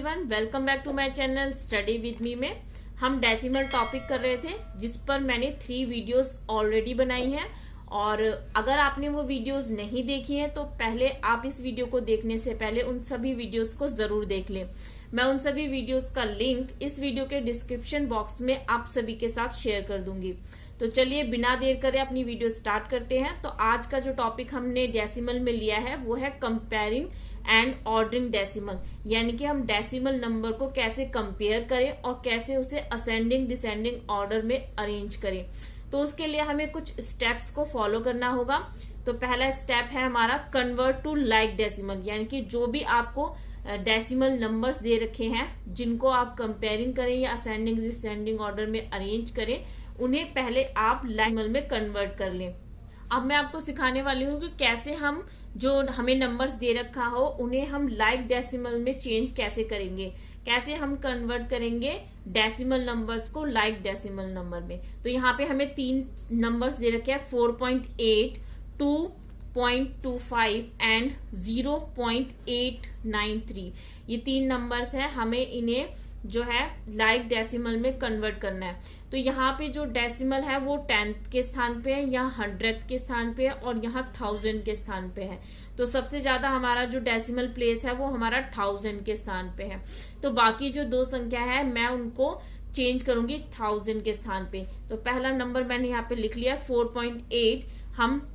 Everyone, welcome back to my channel study with me में हम decimal topic कर रहे थे, जिस पर मैंने 3 वीडियोस ऑलरेडी बनाई हैं। और अगर आपने वो वीडियोस नहीं देखी हैं तो पहले आप इस वीडियो को देखने से पहले उन सभी वीडियोस को जरूर देख लें। मैं उन सभी वीडियोस का लिंक इस वीडियो के डिस्क्रिप्शन बॉक्स में आप सभी के साथ शेयर कर दूंगी। तो चलिए बिना देर करे अपनी वीडियो स्टार्ट करते हैं। तो आज का जो टॉपिक हमने डेसिमल में लिया है वो है कंपेयरिंग एंड ऑर्डरिंग डेसिमल, यानी कि हम डेसिमल नंबर को कैसे कंपेयर करें और कैसे उसे असेंडिंग डिसेंडिंग ऑर्डर में अरेंज करें। तो उसके लिए हमें कुछ स्टेप्स को फॉलो करना होगा। तो पहला स्टेप है हमारा कन्वर्ट टू लाइक डेसिमल, यानी कि जो भी आपको डेसिमल नंबर्स दे रखे हैं जिनको आप कंपेयरिंग करें या असेंडिंग डिसेंडिंग ऑर्डर में अरेंज करें, उन्हें पहले आप डेसिमल में कन्वर्ट कर लें। अब मैं आपको सिखाने वाली हूँ कि कैसे हम जो हमें नंबर्स दे रखा हो उन्हें हम लाइक डेसिमल में चेंज कैसे करेंगे, कैसे हम कन्वर्ट करेंगे डेसिमल नंबर्स को लाइक डेसिमल नंबर में। तो यहाँ पे हमें 3 नंबर्स दे रखे हैं, 4.8, 2.25 एंड 0.893। ये 3 नंबर्स हैं, हमें इन्हें जो है लाइक डेसिमल में कन्वर्ट करना है। तो यहाँ पे जो डेसिमल है वो 10th के स्थान पे है, यहाँ 100th के स्थान पे है और यहाँ 1000 के स्थान पे है। तो सबसे ज्यादा हमारा जो डेसिमल प्लेस है वो हमारा 1000 के स्थान पे है। तो बाकी जो 2 संख्या है मैं उनको चेंज करूंगी 1000 के स्थान पे। तो पहला नंबर मैंने यहाँ पे लिख लिया 4.8, हम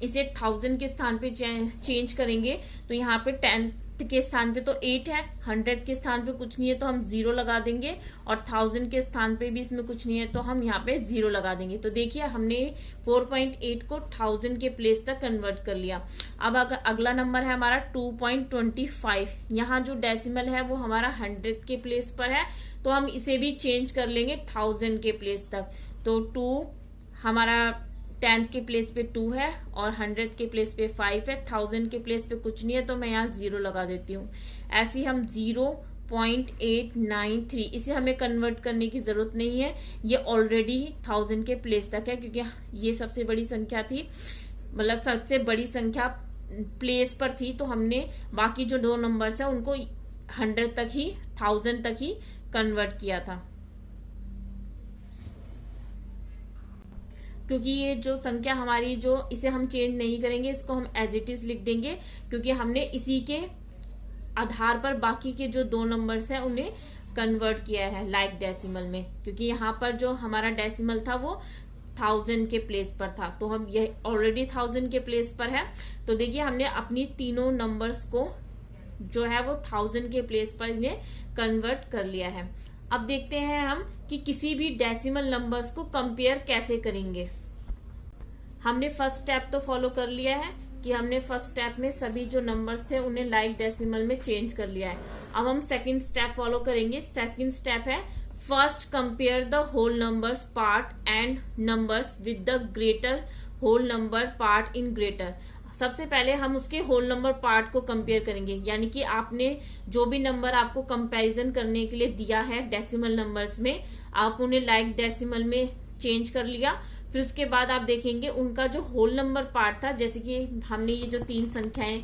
इसे 1000 के स्थान पे चेंज करेंगे। तो यहाँ पे 10th के स्थान पे तो 8 है, 100 के स्थान पे कुछ नहीं है तो हम 0 लगा देंगे, और 1000 के स्थान पे भी इसमें कुछ नहीं है तो हम यहाँ पे 0 लगा देंगे। तो देखिए हमने 4.8 को 1000 के प्लेस तक कन्वर्ट कर लिया। अब अगला नंबर है हमारा 2.25। यहाँ जो डेसिमल है वो हमारा 100 के प्लेस पर है, तो हम इसे भी चेंज कर लेंगे 1000 के प्लेस तक। तो 2 हमारा 10th के प्लेस पे 2 है और 100 के प्लेस पे 5 है, 1000 के प्लेस पे कुछ नहीं है तो मैं यहाँ 0 लगा देती हूँ। ऐसे हम 0.893, इसे हमें कन्वर्ट करने की जरूरत नहीं है, ये ऑलरेडी 1000 के प्लेस तक है क्योंकि ये सबसे बड़ी संख्या थी, मतलब सबसे बड़ी संख्या प्लेस पर थी। तो हमने बाकी जो 2 नंबर्स है उनको 100 तक ही 1000 तक ही कन्वर्ट किया था, क्योंकि ये जो संख्या हमारी जो इसे हम चेंज नहीं करेंगे, इसको हम एज इट इज लिख देंगे, क्योंकि हमने इसी के आधार पर बाकी के जो 2 नंबर्स हैं उन्हें कन्वर्ट किया है लाइक डेसिमल में। क्योंकि यहाँ पर जो हमारा डेसिमल था वो 1000 के प्लेस पर था, तो हम ये ऑलरेडी 1000 के प्लेस पर है। तो देखिए हमने अपनी तीनों नंबर्स को जो है वो 1000 के प्लेस पर इन्हें कन्वर्ट कर लिया है। अब देखते हैं हम कि किसी भी डेसिमल नंबर्स को कंपेयर कैसे करेंगे। हमने फर्स्ट स्टेप तो फॉलो कर लिया है कि हमने फर्स्ट स्टेप में सभी जो नंबर्स थे उन्हें लाइक डेसिमल में चेंज कर लिया है। अब हम सेकंड स्टेप फॉलो करेंगे। सेकंड स्टेप है first compare the whole numbers part and numbers with the greater whole number part in greater. सबसे पहले हम उसके होल नंबर पार्ट को कंपेयर करेंगे, यानी कि आपने जो भी नंबर आपको कंपैरिजन करने के लिए दिया है डेसिमल नंबर्स में, आप उन्हें लाइक डेसिमल में चेंज कर लिया। फिर उसके बाद आप देखेंगे उनका जो होल नंबर पार्ट था, जैसे कि हमने ये जो 3 संख्याएं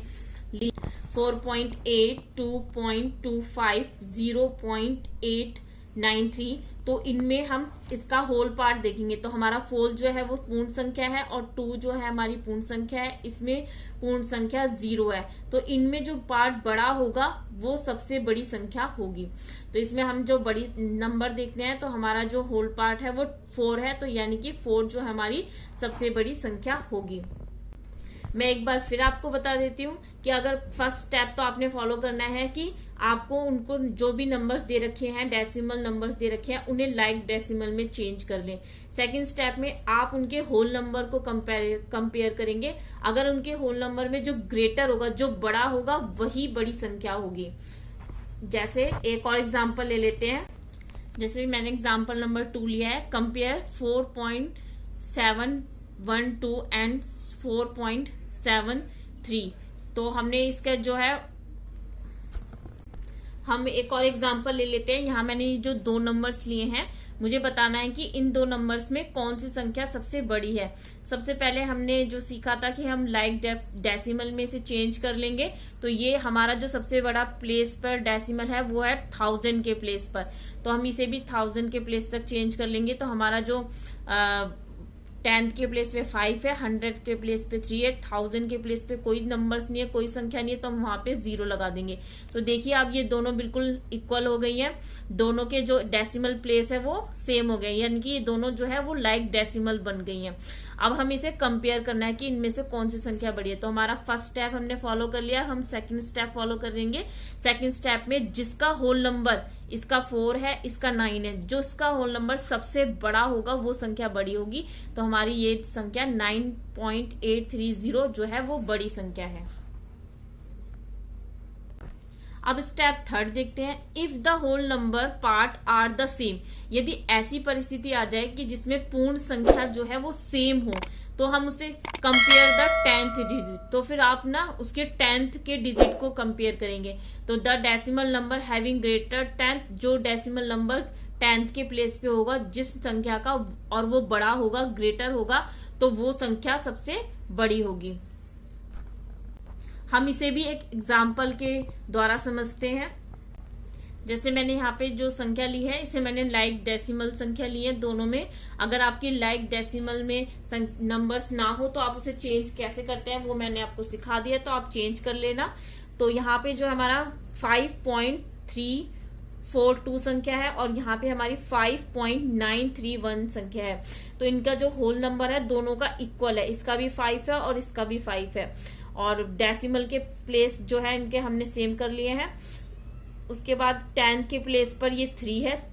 ली 4.8, 2.25, 0.893, तो इनमें हम इसका होल पार्ट देखेंगे। तो हमारा 4 जो है वो पूर्ण संख्या है और 2 जो है हमारी पूर्ण संख्या है, इसमें पूर्ण संख्या 0 है। तो इनमें जो पार्ट बड़ा होगा वो सबसे बड़ी संख्या होगी। तो इसमें हम जो बड़ी नंबर देखते हैं तो हमारा जो होल पार्ट है वो 4 है, तो यानी कि 4 जो हमारी सबसे बड़ी संख्या होगी। मैं एक बार फिर आपको बता देती हूँ कि अगर फर्स्ट स्टेप तो आपने फॉलो करना है कि आपको उनको जो भी नंबर्स दे रखे हैं, डेसिमल नंबर्स दे रखे हैं, उन्हें लाइक डेसिमल में चेंज कर लें। सेकंड स्टेप में आप उनके होल नंबर को कंपेयर करेंगे। अगर उनके होल नंबर में जो ग्रेटर होगा, जो बड़ा होगा, वही बड़ी संख्या होगी। जैसे एक और एग्जाम्पल ले लेते हैं। जैसे मैंने एग्जाम्पल नंबर 2 लिया है, कंपेयर 4.712 एंड 4.73। तो हमने इसका जो है हम एक और एग्जांपल ले लेते हैं। यहाँ मैंने जो 2 नंबर्स लिए हैं मुझे बताना है कि इन दो नंबर्स में कौन सी संख्या सबसे बड़ी है। सबसे पहले हमने जो सीखा था कि हम लाइक डेसिमल में से चेंज कर लेंगे, तो ये हमारा जो सबसे बड़ा प्लेस पर डेसिमल है वो है 1000 के प्लेस पर, तो हम इसे भी 1000 के प्लेस तक चेंज कर लेंगे। तो हमारा जो 10th के प्लेस पे 5 है, 100 के प्लेस पे 3 है, 1000 के प्लेस पे कोई नंबर्स नहीं है, कोई संख्या नहीं है, तो हम वहां पे 0 लगा देंगे। तो देखिए अब ये दोनों बिल्कुल इक्वल हो गई हैं, दोनों के जो डेसिमल प्लेस है वो सेम हो गए, यानी कि ये दोनों जो है वो लाइक डेसिमल बन गई हैं। अब हम इसे कंपेयर करना है कि इनमें से कौन सी संख्या बड़ी है। तो हमारा फर्स्ट स्टेप हमने फॉलो कर लिया, हम सेकंड स्टेप फॉलो करेंगे। सेकंड स्टेप में जिसका होल नंबर, इसका 4 है, इसका 9 है, जो इसका होल नंबर सबसे बड़ा होगा वो संख्या बड़ी होगी। तो हमारी ये संख्या 9.830 जो है वो बड़ी संख्या है। अब स्टेप थर्ड देखते हैं, if the whole number part are the same. यदि ऐसी परिस्थिति आ जाए कि जिसमें पूर्ण संख्या जो है वो सेम हो, तो हम उसे कंपेयर द 10th डिजिट, तो फिर आप ना उसके 10th के डिजिट को कंपेयर करेंगे। तो the decimal number having greater 10th, जो डेसिमल नंबर 10th के प्लेस पे होगा जिस संख्या का, और वो बड़ा होगा, ग्रेटर होगा, तो वो संख्या सबसे बड़ी होगी। हम इसे भी एक एग्जाम्पल के द्वारा समझते हैं। जैसे मैंने यहाँ पे जो संख्या ली है, इसे मैंने लाइक डेसिमल संख्या ली है। दोनों में अगर आपकी लाइक डेसिमल में नंबर्स ना हो तो आप उसे चेंज कैसे करते हैं वो मैंने आपको सिखा दिया, तो आप चेंज कर लेना। तो यहाँ पे जो हमारा 5.342 संख्या है और यहाँ पे हमारी 5.931 संख्या है, तो इनका जो होल नंबर है दोनों का इक्वल है, इसका भी 5 है और इसका भी 5 है, और डेसिमल के प्लेस जो है इनके हमने सेम कर लिए हैं। उसके बाद 10th के प्लेस पर ये 3 है।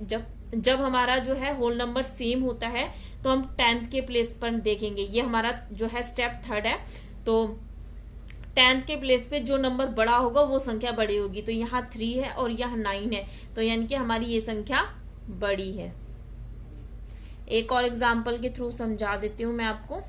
जब हमारा जो है होल नंबर सेम होता है तो हम 10th के प्लेस पर देखेंगे। ये हमारा जो है स्टेप थर्ड है। तो 10th के प्लेस पे जो नंबर बड़ा होगा वो संख्या बड़ी होगी। तो यहाँ 3 है और यहाँ 9 है, तो यानी कि हमारी ये संख्या बड़ी है। एक और एग्जाम्पल के थ्रू समझा देती हूँ मैं आपको।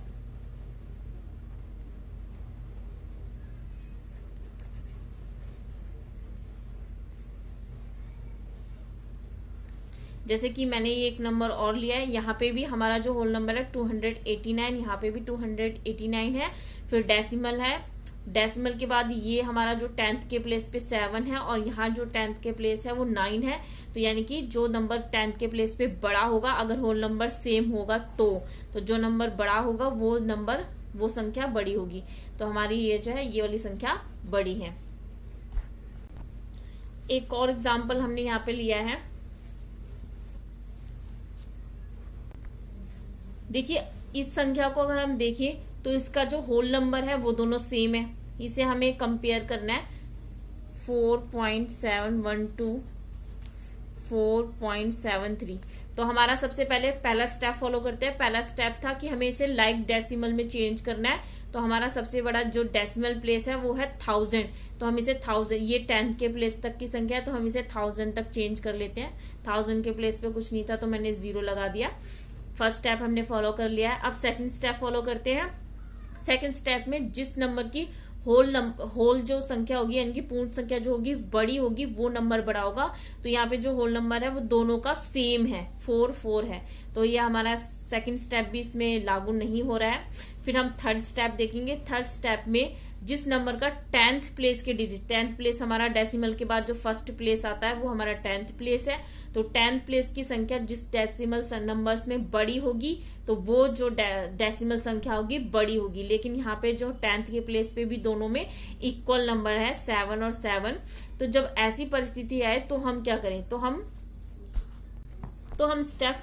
जैसे कि मैंने ये एक नंबर और लिया है, यहाँ पे भी हमारा जो होल नंबर है 289, यहाँ पे भी 289 है। फिर डेसिमल है, डेसिमल के बाद ये हमारा जो 10th के प्लेस पे 7 है और यहाँ जो 10th के प्लेस है वो 9 है। तो यानी कि जो नंबर 10th के प्लेस पे बड़ा होगा, अगर होल नंबर सेम होगा तो जो नंबर बड़ा होगा वो संख्या बड़ी होगी। तो हमारी ये जो है ये वाली संख्या बड़ी है। एक और एग्जाम्पल हमने यहाँ पे लिया है। देखिए इस संख्या को अगर हम देखें तो इसका जो होल नंबर है वो दोनों सेम है, इसे हमें कंपेयर करना है। 4.712 4.73। तो हमारा सबसे पहला स्टेप फॉलो करते हैं। पहला स्टेप था कि हमें इसे लाइक डेसिमल में चेंज करना है। तो हमारा सबसे बड़ा जो डेसिमल प्लेस है वो है 1000, तो हम इसे 1000, ये 10th के प्लेस तक की संख्या है तो हम इसे 1000 तक चेंज कर लेते हैं। 1000 के प्लेस पे कुछ नहीं था तो मैंने 0 लगा दिया। फर्स्ट स्टेप हमने फॉलो कर लिया है। अब सेकंड स्टेप फॉलो करते हैं। सेकंड स्टेप में जिस नंबर की होल जो संख्या होगी, यानी कि पूर्ण संख्या जो होगी बड़ी होगी, वो नंबर बड़ा होगा। तो यहाँ पे जो होल नंबर है वो दोनों का सेम है, 4 है। तो ये हमारा सेकंड स्टेप भी इसमें लागू नहीं हो रहा है। फिर हम थर्ड स्टेप देखेंगे। थर्ड स्टेप में जिस नंबर का 10th प्लेस के डिजिट, 10th प्लेस हमारा डेसिमल के बाद जो फर्स्ट प्लेस आता है वो हमारा 10th प्लेस है। तो 10th प्लेस की संख्या जिस डेसिमल नंबर्स में बड़ी होगी तो वो जो डेसिमल संख्या होगी बड़ी होगी। लेकिन यहाँ पे जो 10th के प्लेस पे भी दोनों में इक्वल नंबर है, 7 और 7। तो जब ऐसी परिस्थिति आए तो हम क्या करें, तो हम स्टेप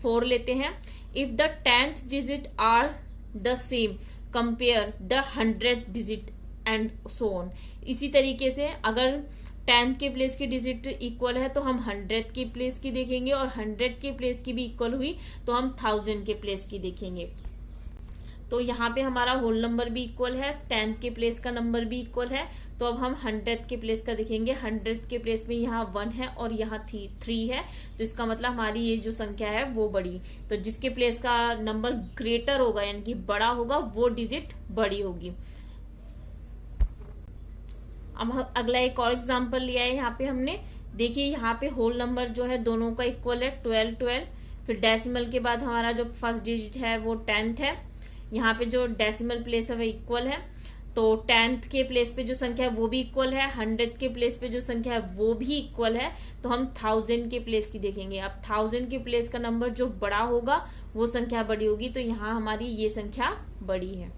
4 लेते हैं। If the 10th digit are the same compare the 100th digit and so on. इसी तरीके से अगर 10th के प्लेस की डिजिट इक्वल है तो हम 100th के प्लेस की देखेंगे, और 100 के प्लेस की भी इक्वल हुई तो हम 1000 के प्लेस की देखेंगे। तो यहाँ पे हमारा होल नंबर भी इक्वल है, 10th के प्लेस का नंबर भी इक्वल है। तो अब हम 100th के प्लेस का देखेंगे। 100th के प्लेस में यहाँ 1 है और यहाँ 3 है, तो इसका मतलब हमारी ये जो संख्या है वो बड़ी। तो जिसके प्लेस का नंबर ग्रेटर होगा यानी कि बड़ा होगा वो डिजिट बड़ी होगी। अब अगला एक और एग्जाम्पल लिया है यहाँ पे हमने देखिए यहाँ पे होल नंबर जो है दोनों का इक्वल है 12 12। फिर डेसिमल के बाद हमारा जो फर्स्ट डिजिट है वो 10th है। यहाँ पे जो डेसिमल प्लेस है वो इक्वल है, तो 10th के प्लेस पे जो संख्या है वो भी इक्वल है, 100th के प्लेस पे जो संख्या है वो भी इक्वल है। तो हम 1000 के प्लेस की देखेंगे। अब 1000 के प्लेस का नंबर जो बड़ा होगा वो संख्या बड़ी होगी, तो यहाँ हमारी ये संख्या बड़ी है।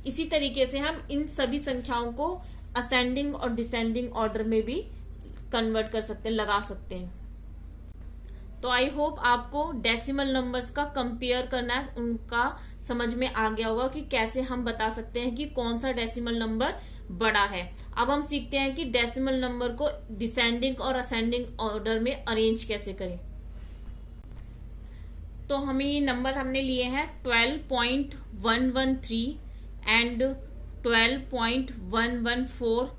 इसी तरीके से हम इन सभी संख्याओं को असेंडिंग और डिसेंडिंग ऑर्डर में भी कन्वर्ट कर सकते हैं, लगा सकते हैं। तो आई होप आपको डेसिमल नंबर्स का कंपेयर करना है उनका समझ में आ गया होगा कि कैसे हम बता सकते हैं कि कौन सा डेसिमल नंबर बड़ा है। अब हम सीखते हैं कि डेसिमल नंबर को डिसेंडिंग और असेंडिंग ऑर्डर में अरेंज कैसे करें। तो हमें ये नंबर हमने लिए हैं 12.113 एंड 12.114,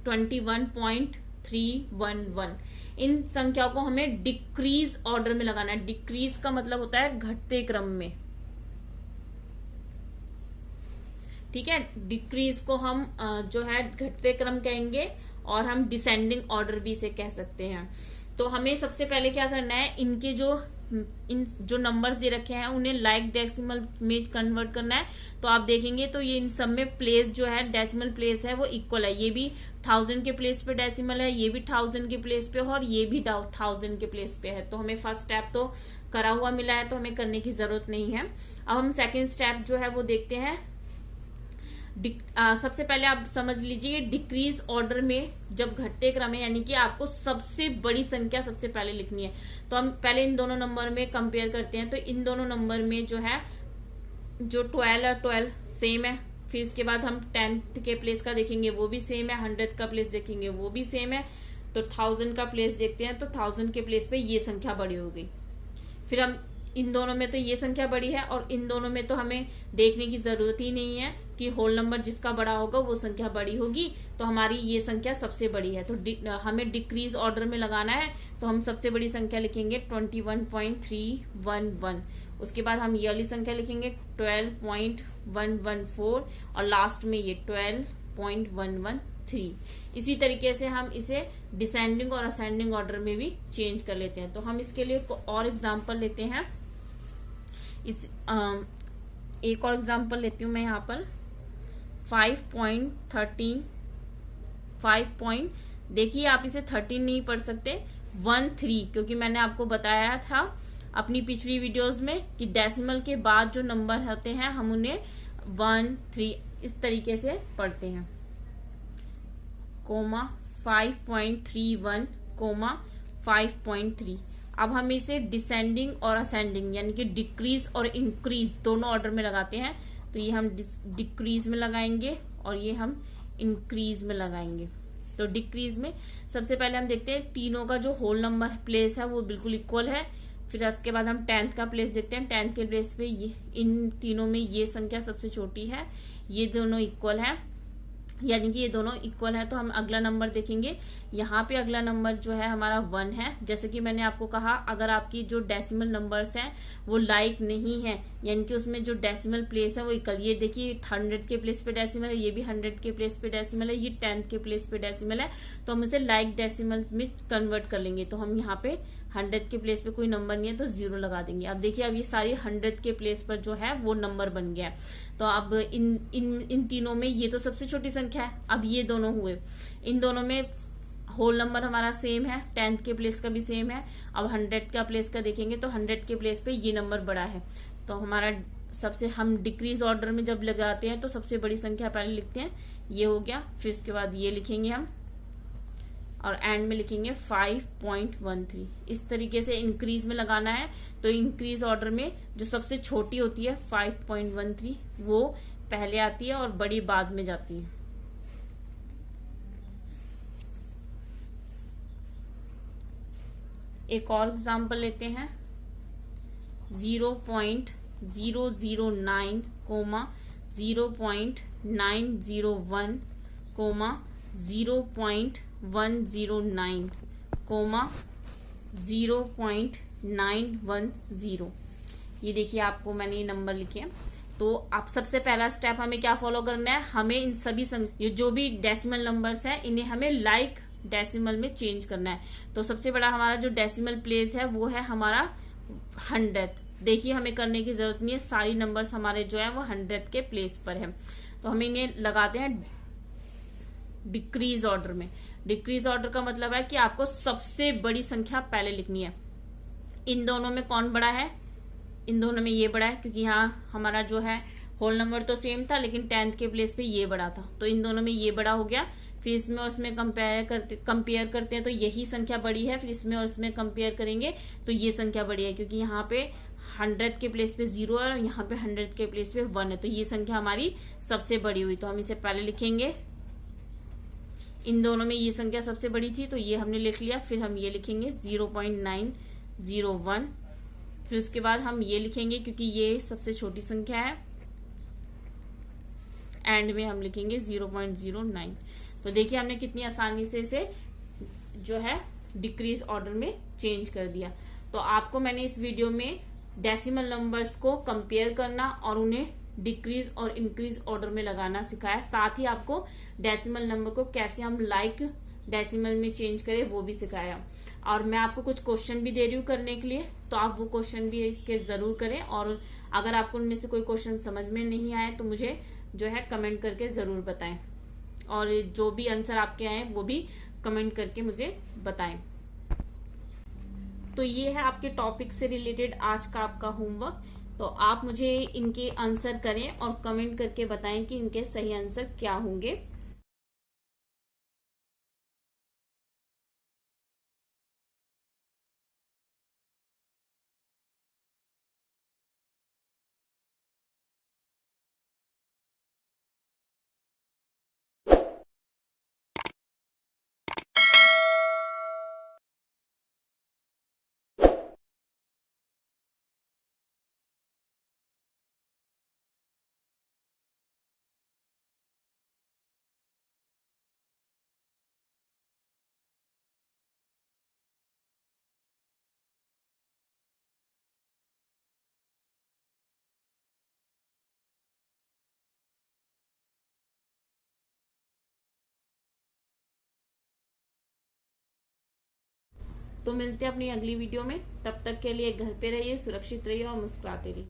21.311। इन संख्याओं को हमें डिक्रीज ऑर्डर में लगाना है। डिक्रीज का मतलब होता है घटते क्रम में, ठीक है। डिक्रीज को हम जो है घटते क्रम कहेंगे, और हम डिसेंडिंग ऑर्डर भी इसे कह सकते हैं। तो हमें सबसे पहले क्या करना है, इनके जो नंबर्स दे रखे हैं उन्हें लाइक डेसिमल में कन्वर्ट करना है। तो आप देखेंगे तो ये इन सब में प्लेस जो है डेसिमल प्लेस है वो इक्वल है। ये भी 1000 के प्लेस पे डेसिमल है, ये भी 1000 के प्लेस पे, और ये भी 1000 के प्लेस पे है। तो हमें फर्स्ट स्टेप तो करा हुआ मिला है, तो हमें करने की जरूरत नहीं है। अब हम सेकेंड स्टेप जो है वो देखते हैं। सबसे पहले आप समझ लीजिए डिक्रीज ऑर्डर में जब घटते क्रम है, यानी कि आपको सबसे बड़ी संख्या सबसे पहले लिखनी है। तो हम पहले इन दोनों नंबर में कंपेयर करते हैं। तो इन दोनों नंबर में जो है जो 12 और 12 सेम है। फिर इसके बाद हम 10th के प्लेस का देखेंगे, वो भी सेम है। 100th का प्लेस देखेंगे, वो भी सेम है। तो 1000 का प्लेस देखते हैं, तो 1000 के प्लेस पे ये संख्या बड़ी हो गई। फिर हम इन दोनों में तो ये संख्या बड़ी है, और इन दोनों में तो हमें देखने की जरूरत ही नहीं है कि होल नंबर जिसका बड़ा होगा वो संख्या बड़ी होगी। तो हमारी ये संख्या सबसे बड़ी है। तो हमें डिक्रीज ऑर्डर में लगाना है। तो हम सबसे बड़ी संख्या लिखेंगे 21.311। उसके बाद हम ये वाली संख्या लिखेंगे 12.114, और लास्ट में ये 12.113। इसी तरीके से हम इसे डिसेंडिंग और असेंडिंग ऑर्डर में भी चेंज कर लेते हैं। तो हम इसके लिए और एग्जांपल लेते हैं। एक और एग्जांपल लेती हूं मैं यहाँ पर 5.13। देखिए आप इसे 13 नहीं पढ़ सकते, 13, क्योंकि मैंने आपको बताया था अपनी पिछली वीडियोस में कि डेसिमल के बाद जो नंबर होते हैं हम उन्हें 1 3 इस तरीके से पढ़ते हैं। 5.31, 5.3। अब हम इसे डिसेंडिंग और असेंडिंग यानी कि डिक्रीज और इंक्रीज दोनों ऑर्डर में लगाते हैं। तो ये हम डिक्रीज में लगाएंगे और ये हम इंक्रीज में लगाएंगे। तो डिक्रीज में सबसे पहले हम देखते हैं तीनों का जो होल नंबर प्लेस है वो बिल्कुल इक्वल है। फिर उसके बाद हम 10th का प्लेस देखते हैं। 10th के प्लेस पे ये इन तीनों में ये संख्या सबसे छोटी है, ये दोनों इक्वल है, यानी कि ये दोनों इक्वल है। तो हम अगला नंबर देखेंगे। यहाँ पे अगला नंबर जो है हमारा 1 है। जैसे कि मैंने आपको कहा, अगर आपकी जो डेसिमल नंबर्स हैं वो लाइक नहीं है, यानी कि उसमें जो डेसिमल प्लेस है वो इक्वल, ये देखिए 100 के प्लेस पे डेसिमल है, ये भी 100 के प्लेस पे डेसिमल है, ये 10th के प्लेस पे डेसिमल है, तो हम इसे लाइक डेसिमल में कन्वर्ट कर लेंगे। तो हम यहाँ पे 100 के प्लेस पे कोई नंबर नहीं है तो 0 लगा देंगे। अब देखिए अब ये सारी 100 के प्लेस पर जो है वो नंबर बन गया है। तो अब इन तीनों में ये तो सबसे छोटी संख्या है। अब ये दोनों हुए, इन दोनों में होल नंबर हमारा सेम है, 10th के प्लेस का भी सेम है। अब 100 का प्लेस का देखेंगे तो 100 के प्लेस पे ये नंबर बड़ा है। तो हमारा सबसे हम डिक्रीज ऑर्डर में जब लगाते हैं तो सबसे बड़ी संख्या पहले लिखते हैं, ये हो गया। फिर उसके बाद ये लिखेंगे हम और एंड में लिखेंगे 5.13। इस तरीके से इंक्रीज में लगाना है। तो इंक्रीज ऑर्डर में जो सबसे छोटी होती है 5.13 वो पहले आती है और बड़ी बाद में जाती है। एक और एग्जांपल लेते हैं 0.009, 0.901, 0.109, 0.910। ये देखिए आपको मैंने ये नंबर लिखे हैं। तो आप सबसे पहला स्टेप हमें क्या फॉलो करना है, हमें इन सभी ये जो भी डेसिमल नंबर्स हैं इन्हें हमें लाइक डेसिमल में चेंज करना है। तो सबसे बड़ा हमारा जो डेसिमल प्लेस है वो है हमारा 100। देखिए हमें करने की जरूरत नहीं है, सारी नंबर्स हमारे जो है वो 100 के प्लेस पर है। तो हम इन्हें लगाते हैं डिक्रीज ऑर्डर में। डिक्रीज ऑर्डर का मतलब है कि आपको सबसे बड़ी संख्या पहले लिखनी है। इन दोनों में कौन बड़ा है, इन दोनों में ये बड़ा है, क्योंकि यहाँ हमारा जो है होल नंबर तो सेम था लेकिन 10th के प्लेस पे ये बड़ा था, तो इन दोनों में ये बड़ा हो गया। फिर इसमें और उसमें कंपेयर करते हैं तो यही संख्या बड़ी है, फिर इसमें और उसमें कंपेयर करेंगे तो ये संख्या बड़ी है, क्योंकि यहाँ पे 100 के प्लेस पे 0 है और यहाँ पे 100 के प्लेस पे 1 है, तो ये संख्या हमारी सबसे बड़ी हुई। तो हम इसे पहले लिखेंगे, इन दोनों में ये संख्या सबसे बड़ी थी तो ये हमने लिख लिया। फिर हम ये लिखेंगे 0.901। फिर उसके बाद हम ये लिखेंगे क्योंकि ये सबसे छोटी संख्या है, एंड में हम लिखेंगे 0.09। तो देखिए हमने कितनी आसानी से इसे जो है डिक्रीज ऑर्डर में चेंज कर दिया। तो आपको मैंने इस वीडियो में डेसिमल नंबर्स को कंपेयर करना और उन्हें डिक्रीज और इंक्रीज ऑर्डर में लगाना सिखाया, साथ ही आपको डेसिमल नंबर को कैसे हम लाइक डेसिमल में चेंज करें वो भी सिखाया। और मैं आपको कुछ क्वेश्चन भी दे रही हूँ करने के लिए, तो आप वो क्वेश्चन भी इसके जरूर करें। और अगर आपको उनमें से कोई क्वेश्चन समझ में नहीं आए तो मुझे जो है कमेंट करके जरूर बताएं, और जो भी आंसर आपके आए वो भी कमेंट करके मुझे बताएं। तो ये है आपके टॉपिक से रिलेटेड आज का आपका होमवर्क। तो आप मुझे इनके आंसर करें और कमेंट करके बताएं कि इनके सही आंसर क्या होंगे। तो मिलते हैं अपनी अगली वीडियो में, तब तक के लिए घर पे रहिए, सुरक्षित रहिए और मुस्कुराते रहिए।